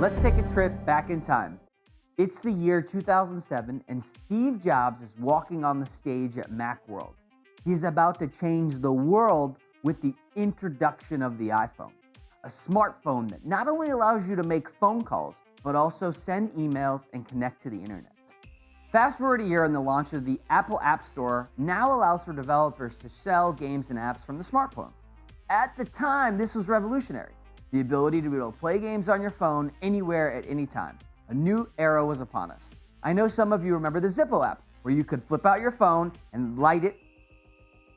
Let's take a trip back in time. It's the year 2007 and Steve Jobs is walking on the stage at Macworld. He's about to change the world with the introduction of the iPhone, a smartphone that not only allows you to make phone calls, but also send emails and connect to the internet. Fast forward a year and the launch of the Apple App Store now allows for developers to sell games and apps from the smartphone. At the time, this was revolutionary. The ability to be able to play games on your phone anywhere at any time. A new era was upon us. I know some of you remember the Zippo app, where you could flip out your phone and light it.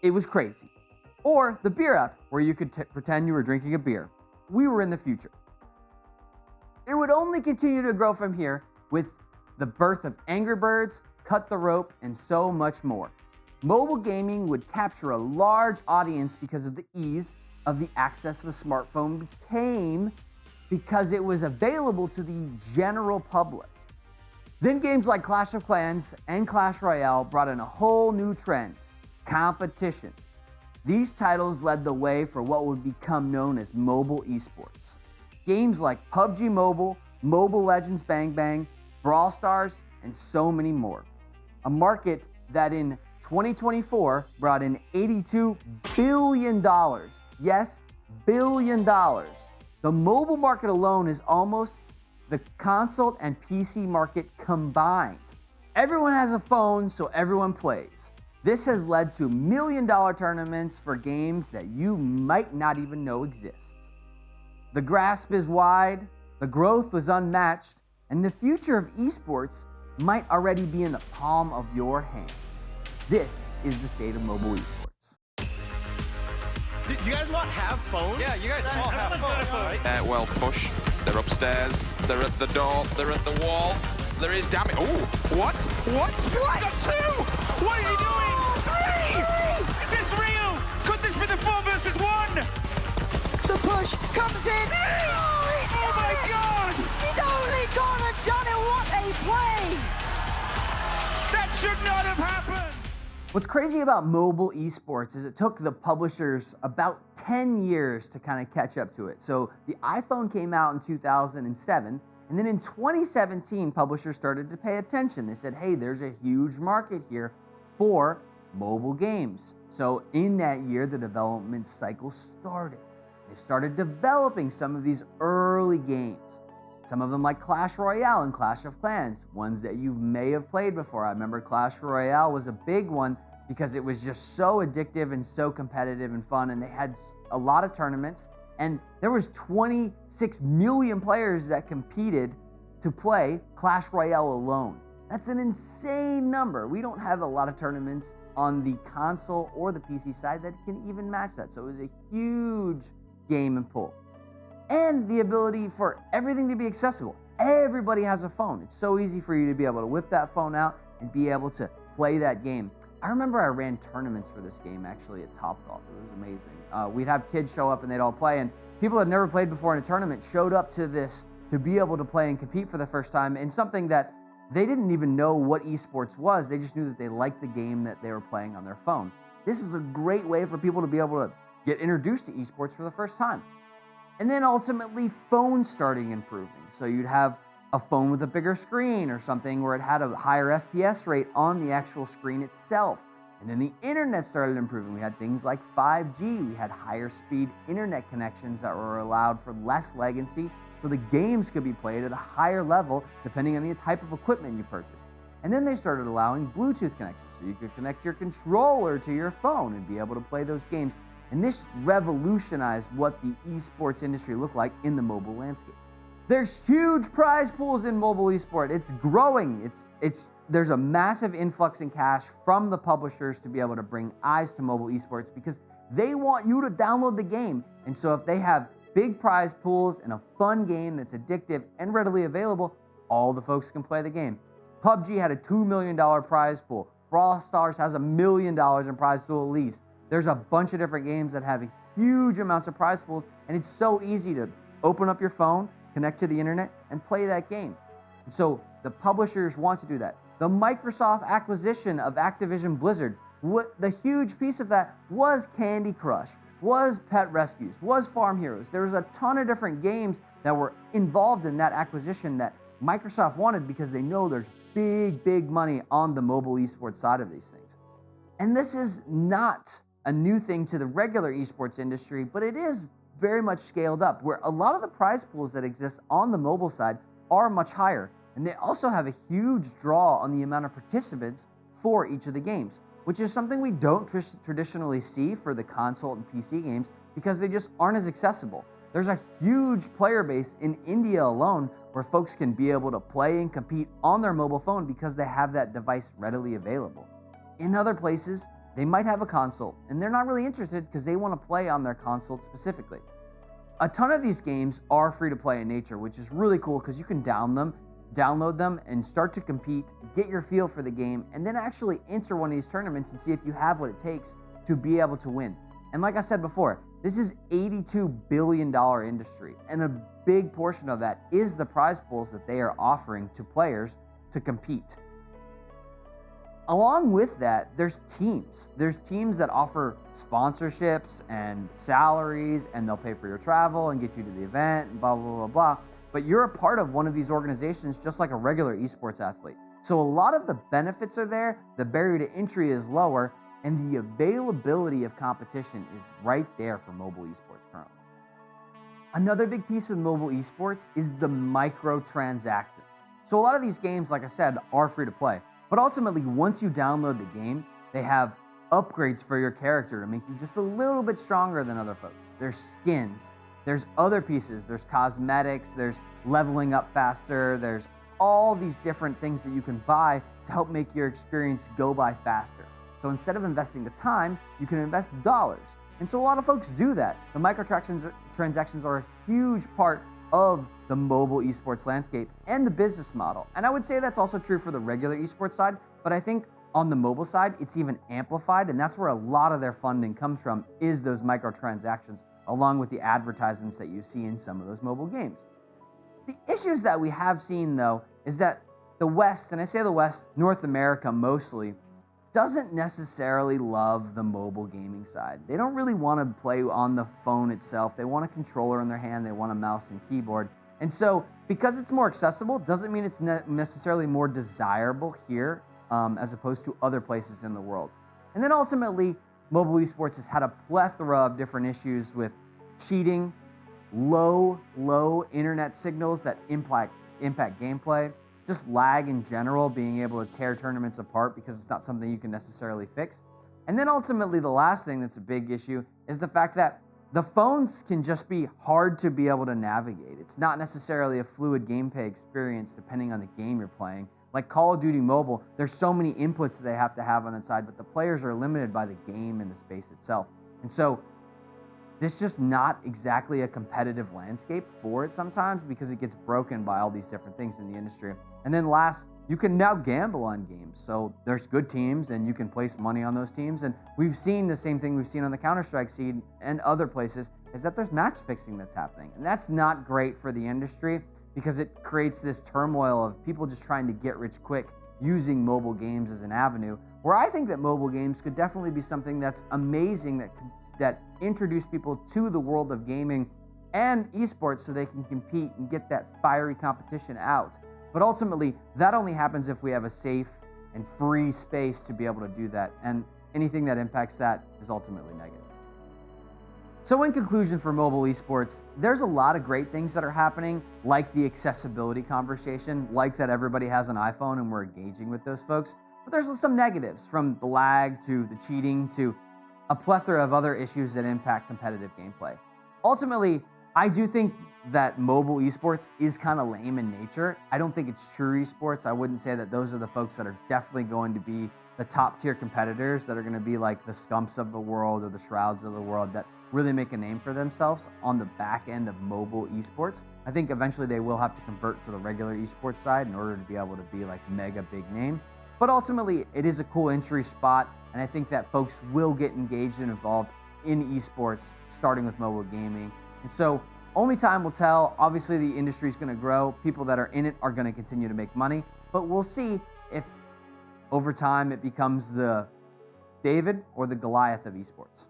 It was crazy. Or the beer app, where you could pretend you were drinking a beer. We were in the future. It would only continue to grow from here with the birth of Angry Birds, Cut the Rope, and so much more. Mobile gaming would capture a large audience because of the ease of the access the smartphone became because it was available to the general public. Then games like Clash of Clans and Clash Royale brought in a whole new trend, competition. These titles led the way for what would become known as mobile esports. Games like PUBG Mobile, Mobile Legends Bang Bang, Brawl Stars, and so many more. A market that in 2024 brought in $82 billion. Yes, billion dollars. The mobile market alone is almost the console and PC market combined. Everyone has a phone, so everyone plays. This has led to million-dollar tournaments for games that you might not even know exist. The grasp is wide, the growth was unmatched, and the future of esports might already be in the palm of your hands. This is the state of mobile esports. Do you guys not have phones? Yeah, you guys all have phones, right? Well, push. They're upstairs. They're at the door. They're at the wall. There is damage. Oh, what? What? That's two! What is he doing? Three! Is this real? Could this be the 4 versus 1? The push comes in. Oh my God! He's only gone and done it. What a play! That should not have happened! What's crazy about mobile esports is it took the publishers about 10 years to kind of catch up to it. So the iPhone came out in 2007, and then in 2017, publishers started to pay attention. They said, hey, there's a huge market here for mobile games. So in that year, the development cycle started. They started developing some of these early games. Some of them like Clash Royale and Clash of Clans, ones that you may have played before. I remember Clash Royale was a big one because it was just so addictive and so competitive and fun, and they had a lot of tournaments, and there was 26 million players that competed to play Clash Royale alone. That's an insane number. We don't have a lot of tournaments on the console or the PC side that can even match that, so it was a huge game and pull. And the ability for everything to be accessible. Everybody has a phone. It's so easy for you to be able to whip that phone out and be able to play that game. I remember I ran tournaments for this game actually at Topgolf. It was amazing. We'd have kids show up and they'd all play, and people that never played before in a tournament showed up to this to be able to play and compete for the first time in something that they didn't even know what esports was. They just knew that they liked the game that they were playing on their phone. This is a great way for people to be able to get introduced to esports for the first time. And then ultimately, phones starting improving. So you'd have a phone with a bigger screen or something where it had a higher FPS rate on the actual screen itself. And then the internet started improving. We had things like 5G. We had higher speed internet connections that were allowed for less latency, so the games could be played at a higher level depending on the type of equipment you purchased. And then they started allowing Bluetooth connections, so you could connect your controller to your phone and be able to play those games. And this revolutionized what the esports industry looked like in the mobile landscape. There's huge prize pools in mobile esport. It's growing. There's a massive influx in cash from the publishers to be able to bring eyes to mobile esports because they want you to download the game. And so if they have big prize pools and a fun game that's addictive and readily available, all the folks can play the game. PUBG had a $2 million prize pool. Brawl Stars has $1 million in prize pool at least. There's a bunch of different games that have huge amounts of prize pools, and it's so easy to open up your phone, connect to the internet, and play that game. And so the publishers want to do that. The Microsoft acquisition of Activision Blizzard, the huge piece of that was Candy Crush. was Pet Rescues, was Farm Heroes. There was a ton of different games that were involved in that acquisition that Microsoft wanted because they know there's big money on the mobile esports side of these things. And this is not a new thing to the regular esports industry, but it is very much scaled up, where a lot of the prize pools that exist on the mobile side are much higher. And they also have a huge draw on the amount of participants for each of the games, which is something we don't traditionally see for the console and PC games because they just aren't as accessible. There's a huge player base in India alone where folks can be able to play and compete on their mobile phone because they have that device readily available. In other places, they might have a console and they're not really interested because they want to play on their console specifically. A ton of these games are free to play in nature, which is really cool because you can download them and start to compete, get your feel for the game, and then actually enter one of these tournaments and see if you have what it takes to be able to win. And like I said before, this is $82 billion industry, and a big portion of that is the prize pools that they are offering to players to compete. Along with that, there's teams. There's teams that offer sponsorships and salaries, and they'll pay for your travel and get you to the event and blah, blah, blah, blah. But you're a part of one of these organizations just like a regular esports athlete. So a lot of the benefits are there, the barrier to entry is lower, and the availability of competition is right there for mobile esports currently. Another big piece with mobile esports is the microtransactions. So a lot of these games, like I said, are free to play. But ultimately, once you download the game, they have upgrades for your character to make you just a little bit stronger than other folks. There's skins, there's other pieces, there's cosmetics, there's leveling up faster, there's all these different things that you can buy to help make your experience go by faster. So instead of investing the time, you can invest dollars. And so a lot of folks do that. The microtransactions are a huge part of the mobile esports landscape and the business model. And I would say that's also true for the regular esports side, but I think on the mobile side, it's even amplified, and that's where a lot of their funding comes from, is those microtransactions, along with the advertisements that you see in some of those mobile games. The issues that we have seen, though, is that the West, and I say the West, North America mostly, doesn't necessarily love the mobile gaming side. They don't really want to play on the phone itself. They want a controller in their hand. They want a mouse and keyboard. And so because it's more accessible, doesn't mean it's necessarily more desirable here as opposed to other places in the world. And then ultimately, mobile esports has had a plethora of different issues with cheating, low internet signals that impact gameplay, just lag in general, being able to tear tournaments apart because it's not something you can necessarily fix. And then ultimately, the last thing that's a big issue is the fact that the phones can just be hard to be able to navigate. It's not necessarily a fluid gameplay experience depending on the game you're playing. Like Call of Duty Mobile, there's so many inputs that they have to have on that side, but the players are limited by the game and the space itself. And so this just not exactly a competitive landscape for it sometimes because it gets broken by all these different things in the industry. And then last, you can now gamble on games. So there's good teams and you can place money on those teams. And we've seen the same thing we've seen on the Counter-Strike scene and other places, is that there's match fixing that's happening. And that's not great for the industry because it creates this turmoil of people just trying to get rich quick using mobile games as an avenue, where I think that mobile games could definitely be something that's amazing that introduce people to the world of gaming and esports so they can compete and get that fiery competition out. But ultimately, that only happens if we have a safe and free space to be able to do that. And anything that impacts that is ultimately negative. So in conclusion for mobile esports, there's a lot of great things that are happening, like the accessibility conversation, like that everybody has an iPhone and we're engaging with those folks. But there's some negatives, from the lag to the cheating to a plethora of other issues that impact competitive gameplay. Ultimately, I do think that mobile esports is kind of lame in nature. I don't think it's true esports. I wouldn't say that those are the folks that are definitely going to be the top tier competitors that are going to be like the Scumps of the world or the Shrouds of the world that really make a name for themselves on the back end of mobile esports. I think eventually they will have to convert to the regular esports side in order to be able to be like mega big name. But ultimately, it is a cool entry spot, and I think that folks will get engaged and involved in esports, starting with mobile gaming. And so only time will tell. Obviously, the industry is going to grow. People that are in it are going to continue to make money, but we'll see if over time it becomes the David or the Goliath of esports.